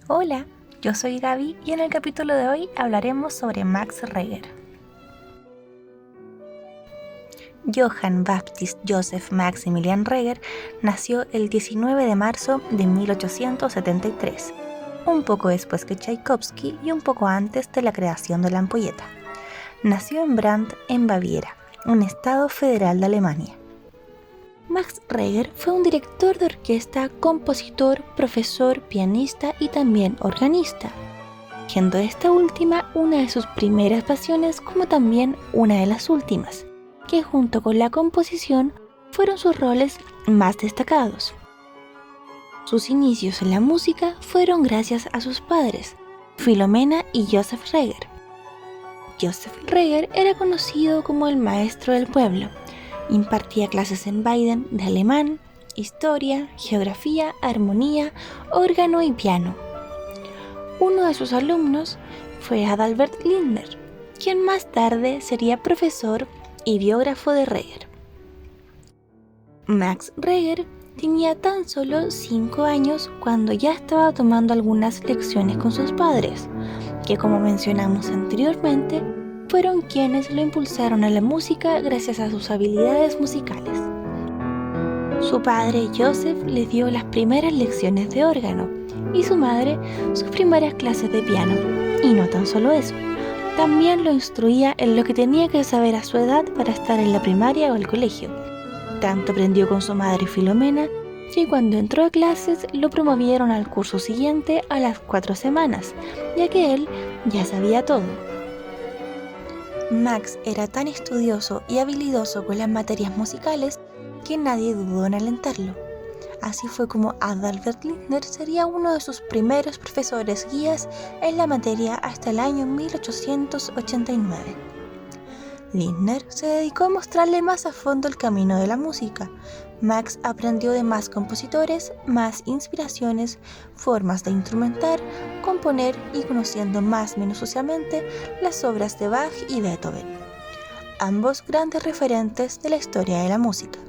Hola, yo soy Gaby y en el capítulo de hoy hablaremos sobre Max Reger. Johann Baptist Joseph Maximilian Reger nació el 19 de marzo de 1873, un poco después que Tchaikovsky y un poco antes de la creación de la ampolleta. Nació en Brandt, en Baviera, un estado federal de Alemania. Max Reger fue un director de orquesta, compositor, profesor, pianista y también organista, siendo esta última una de sus primeras pasiones como también una de las últimas, que junto con la composición fueron sus roles más destacados. Sus inicios en la música fueron gracias a sus padres, Filomena y Joseph Reger. Joseph Reger era conocido como el maestro del pueblo. Impartía clases en Baden de alemán, historia, geografía, armonía, órgano y piano. Uno de sus alumnos fue Adalbert Lindner, quien más tarde sería profesor y biógrafo de Reger. Max Reger tenía tan solo 5 años cuando ya estaba tomando algunas lecciones con sus padres, que como mencionamos anteriormente, fueron quienes lo impulsaron a la música gracias a sus habilidades musicales. Su padre, Joseph, le dio las primeras lecciones de órgano y su madre sus primeras clases de piano. Y no tan solo eso, también lo instruía en lo que tenía que saber a su edad para estar en la primaria o el colegio. Tanto aprendió con su madre Filomena que cuando entró a clases lo promovieron al curso siguiente a las 4 semanas, ya que él ya sabía todo. Max era tan estudioso y habilidoso con las materias musicales que nadie dudó en alentarlo. Así fue como Adalbert Lindner sería uno de sus primeros profesores guías en la materia hasta el año 1889. Lindner se dedicó a mostrarle más a fondo el camino de la música. Max aprendió de más compositores, más inspiraciones, formas de instrumentar, componer y conociendo más minuciosamente las obras de Bach y Beethoven, ambos grandes referentes de la historia de la música.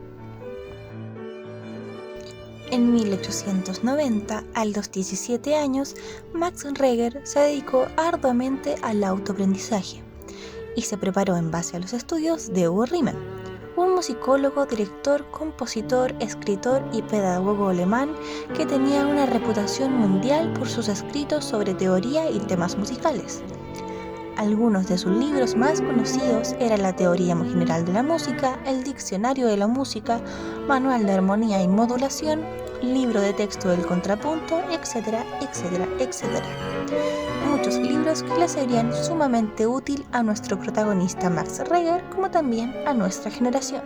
En 1890, a los 17 años, Max Reger se dedicó arduamente al autoaprendizaje y se preparó en base a los estudios de Hugo Riemann, un musicólogo, director, compositor, escritor y pedagogo alemán que tenía una reputación mundial por sus escritos sobre teoría y temas musicales. Algunos de sus libros más conocidos eran La teoría general de la música, El diccionario de la música, Manual de armonía y modulación, Libro de texto del contrapunto, etcétera, etcétera, etcétera. Muchos libros que le serían sumamente útil a nuestro protagonista Max Reger como también a nuestra generación.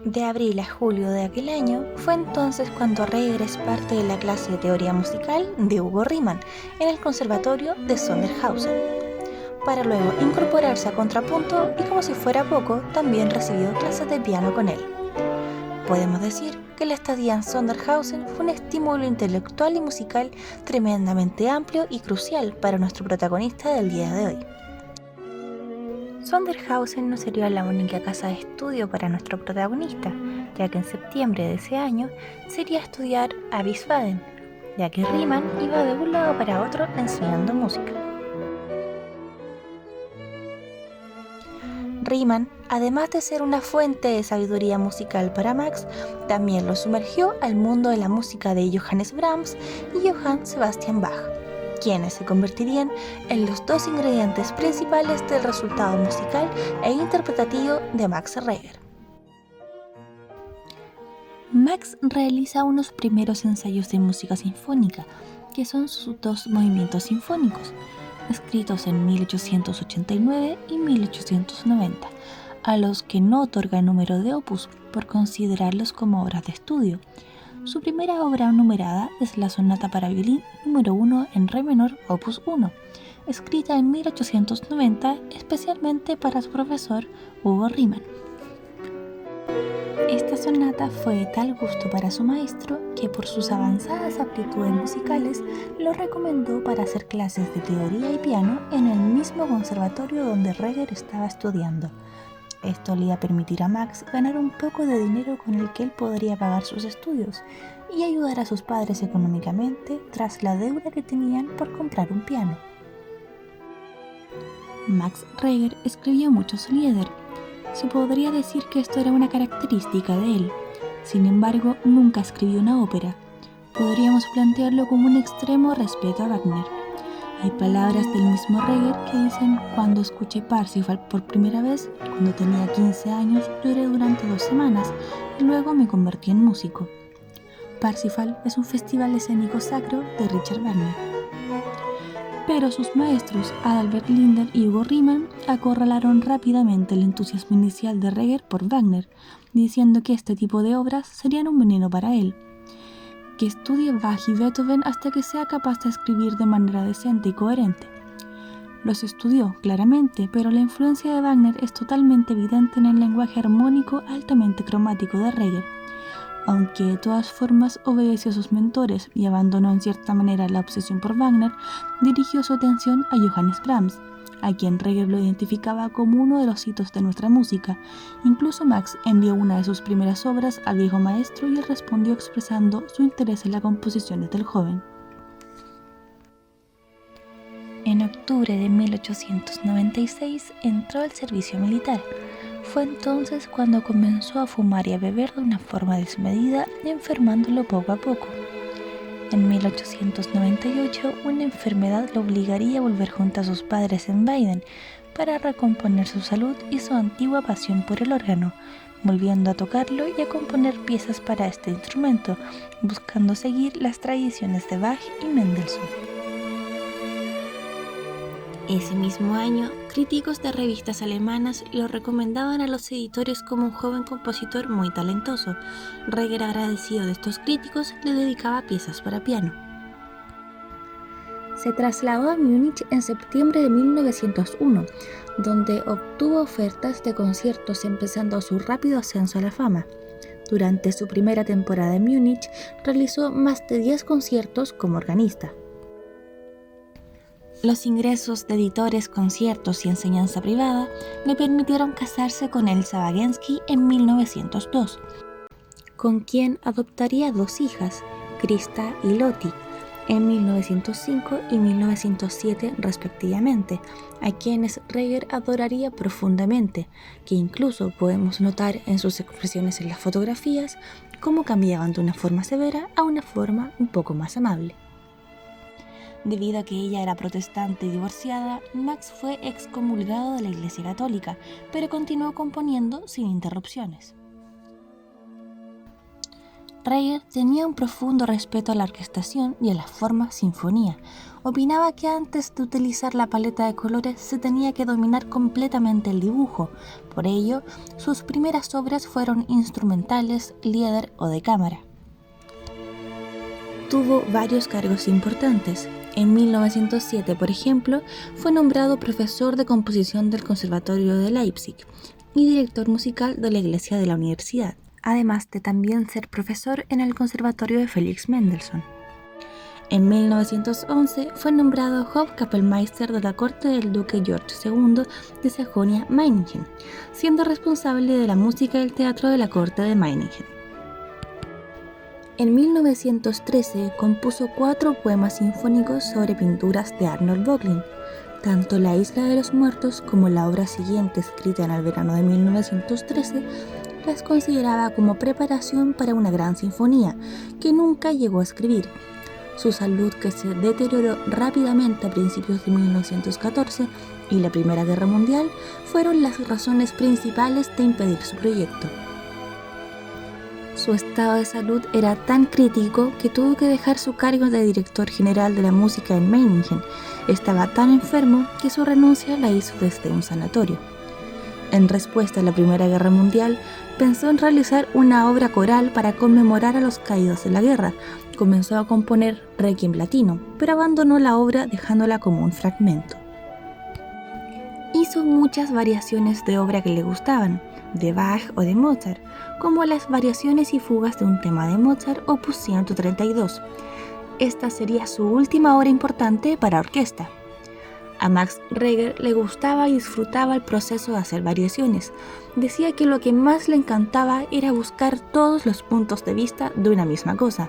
De abril a julio de aquel año fue entonces cuando Reger es parte de la clase de teoría musical de Hugo Riemann en el Conservatorio de Sondershausen, para luego incorporarse a contrapunto y como si fuera poco, también recibió clases de piano con él. Podemos decir que la estadía en Sondershausen fue un estímulo intelectual y musical tremendamente amplio y crucial para nuestro protagonista del día de hoy. Sondershausen no sería la única casa de estudio para nuestro protagonista, ya que en septiembre de ese año sería a estudiar a Wiesbaden, ya que Riemann iba de un lado para otro enseñando música. Riemann, además de ser una fuente de sabiduría musical para Max, también lo sumergió al mundo de la música de Johannes Brahms y Johann Sebastian Bach, quienes se convertirían en los dos ingredientes principales del resultado musical e interpretativo de Max Reger. Max realiza unos primeros ensayos de música sinfónica, que son sus 2 movimientos sinfónicos, escritos en 1889 y 1890, a los que no otorga número de opus por considerarlos como obras de estudio. Su primera obra numerada es la Sonata para violín número 1 en re menor opus 1, escrita en 1890 especialmente para su profesor Hugo Riemann. Esta sonata fue de tal gusto para su maestro que por sus avanzadas aptitudes musicales lo recomendó para hacer clases de teoría y piano en el mismo conservatorio donde Reger estaba estudiando. Esto le iba a permitir a Max ganar un poco de dinero con el que él podría pagar sus estudios y ayudar a sus padres económicamente tras la deuda que tenían por comprar un piano. Max Reger escribió muchos Lieder. Se podría decir que esto era una característica de él. Sin embargo, nunca escribió una ópera. Podríamos plantearlo como un extremo respeto a Wagner. Hay palabras del mismo Reger que dicen: cuando escuché Parsifal por primera vez, cuando tenía 15 años, lloré durante 2 semanas y luego me convertí en músico. Parsifal es un festival escénico sacro de Richard Wagner. Pero sus maestros, Adalbert Lindner y Hugo Riemann, acorralaron rápidamente el entusiasmo inicial de Reger por Wagner, diciendo que este tipo de obras serían un veneno para él. Que estudie Bach y Beethoven hasta que sea capaz de escribir de manera decente y coherente. Los estudió, claramente, pero la influencia de Wagner es totalmente evidente en el lenguaje armónico altamente cromático de Reger. Aunque de todas formas obedeció a sus mentores y abandonó en cierta manera la obsesión por Wagner, dirigió su atención a Johannes Brahms, a quien Reger lo identificaba como uno de los hitos de nuestra música. Incluso Max envió una de sus primeras obras al viejo maestro y él respondió expresando su interés en las composiciones del joven. En octubre de 1896 entró al servicio militar. Fue entonces cuando comenzó a fumar y a beber de una forma desmedida, enfermándolo poco a poco. En 1898, una enfermedad lo obligaría a volver junto a sus padres en Baden para recomponer su salud y su antigua pasión por el órgano, volviendo a tocarlo y a componer piezas para este instrumento, buscando seguir las tradiciones de Bach y Mendelssohn. Ese mismo año, críticos de revistas alemanas lo recomendaban a los editores como un joven compositor muy talentoso. Reger, agradecido de estos críticos, le dedicaba piezas para piano. Se trasladó a Múnich en septiembre de 1901, donde obtuvo ofertas de conciertos, empezando su rápido ascenso a la fama. Durante su primera temporada en Múnich, realizó más de 10 conciertos como organista. Los ingresos de editores, conciertos y enseñanza privada le permitieron casarse con Elsa Wagensky en 1902, con quien adoptaría 2 hijas, Krista y Lotte, en 1905 y 1907 respectivamente, a quienes Reger adoraría profundamente, que incluso podemos notar en sus expresiones en las fotografías cómo cambiaban de una forma severa a una forma un poco más amable. Debido a que ella era protestante y divorciada, Max fue excomulgado de la Iglesia Católica, pero continuó componiendo sin interrupciones. Reger tenía un profundo respeto a la orquestación y a la forma sinfonía. Opinaba que antes de utilizar la paleta de colores se tenía que dominar completamente el dibujo. Por ello, sus primeras obras fueron instrumentales, lieder o de cámara. Tuvo varios cargos importantes. En 1907, por ejemplo, fue nombrado profesor de composición del Conservatorio de Leipzig y director musical de la iglesia de la universidad, además de también ser profesor en el Conservatorio de Felix Mendelssohn. En 1911 fue nombrado Hofkapellmeister de la corte del duque George II de Sajonia-Meiningen, siendo responsable de la música y el teatro de la corte de Meiningen. En 1913 compuso 4 poemas sinfónicos sobre pinturas de Arnold Böcklin. Tanto La Isla de los Muertos como la obra siguiente, escrita en el verano de 1913, las consideraba como preparación para una gran sinfonía, que nunca llegó a escribir. Su salud, que se deterioró rápidamente a principios de 1914, y la Primera Guerra Mundial fueron las razones principales de impedir su proyecto. Su estado de salud era tan crítico que tuvo que dejar su cargo de director general de la música en Meiningen. Estaba tan enfermo que su renuncia la hizo desde un sanatorio. En respuesta a la Primera Guerra Mundial, pensó en realizar una obra coral para conmemorar a los caídos de la guerra. Comenzó a componer Requiem latino, pero abandonó la obra dejándola como un fragmento. Hizo muchas variaciones de obra que le gustaban, de Bach o de Mozart, como las variaciones y fugas de un tema de Mozart, opus 132. Esta sería su última obra importante para orquesta. A Max Reger le gustaba y disfrutaba el proceso de hacer variaciones. Decía que lo que más le encantaba era buscar todos los puntos de vista de una misma cosa.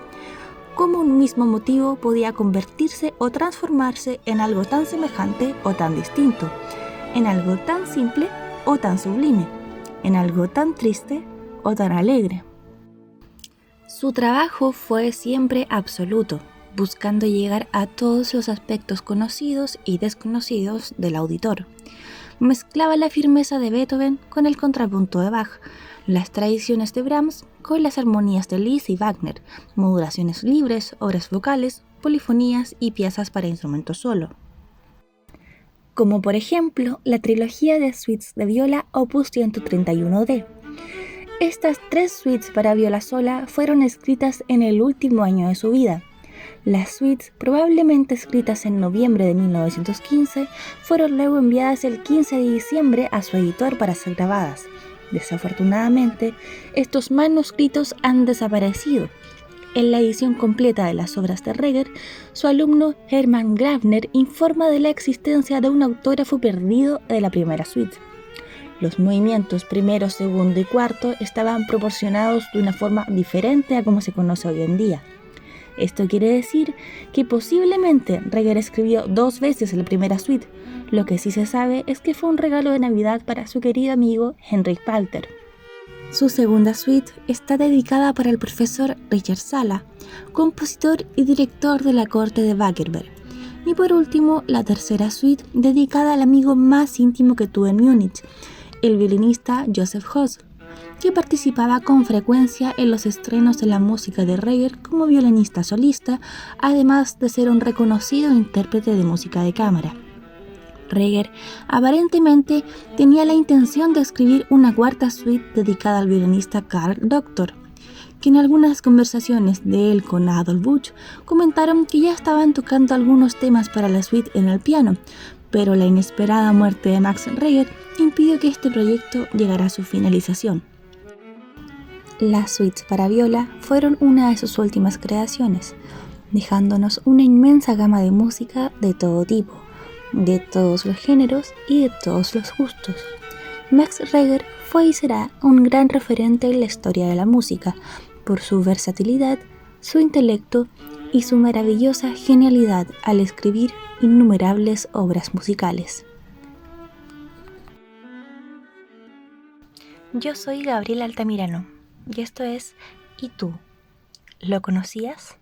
Cómo un mismo motivo podía convertirse o transformarse en algo tan semejante o tan distinto, en algo tan simple o tan sublime, en algo tan triste o tan alegre. Su trabajo fue siempre absoluto, buscando llegar a todos los aspectos conocidos y desconocidos del auditor. Mezclaba la firmeza de Beethoven con el contrapunto de Bach, las tradiciones de Brahms con las armonías de Liszt y Wagner, modulaciones libres, obras vocales, polifonías y piezas para instrumento solo. Como por ejemplo la trilogía de suites de viola Opus 131D. Estas 3 suites para viola sola fueron escritas en el último año de su vida. Las suites, probablemente escritas en noviembre de 1915, fueron luego enviadas el 15 de diciembre a su editor para ser grabadas. Desafortunadamente, estos manuscritos han desaparecido. En la edición completa de las obras de Reger, su alumno Hermann Grabner informa de la existencia de un autógrafo perdido de la primera suite. Los movimientos primero, segundo y cuarto estaban proporcionados de una forma diferente a como se conoce hoy en día. Esto quiere decir que posiblemente Reger escribió 2 veces la primera suite. Lo que sí se sabe es que fue un regalo de Navidad para su querido amigo Henrik Walter. Su segunda suite está dedicada para el profesor Richard Sala, compositor y director de la corte de Wagner. Y por último, la tercera suite dedicada al amigo más íntimo que tuvo en Múnich, el violinista Joseph Haas, que participaba con frecuencia en los estrenos de la música de Reger como violinista solista, además de ser un reconocido intérprete de música de cámara. Reger aparentemente tenía la intención de escribir una cuarta suite dedicada al violinista Karl Doctor, que en algunas conversaciones de él con Adolf Busch comentaron que ya estaban tocando algunos temas para la suite en el piano, pero la inesperada muerte de Max Reger impidió que este proyecto llegara a su finalización. Las suites para viola fueron una de sus últimas creaciones, dejándonos una inmensa gama de música de todo tipo, de todos los géneros y de todos los gustos. Max Reger fue y será un gran referente en la historia de la música por su versatilidad, su intelecto y su maravillosa genialidad al escribir innumerables obras musicales. Yo soy Gabriela Altamirano y esto es ¿Y tú? ¿Lo conocías?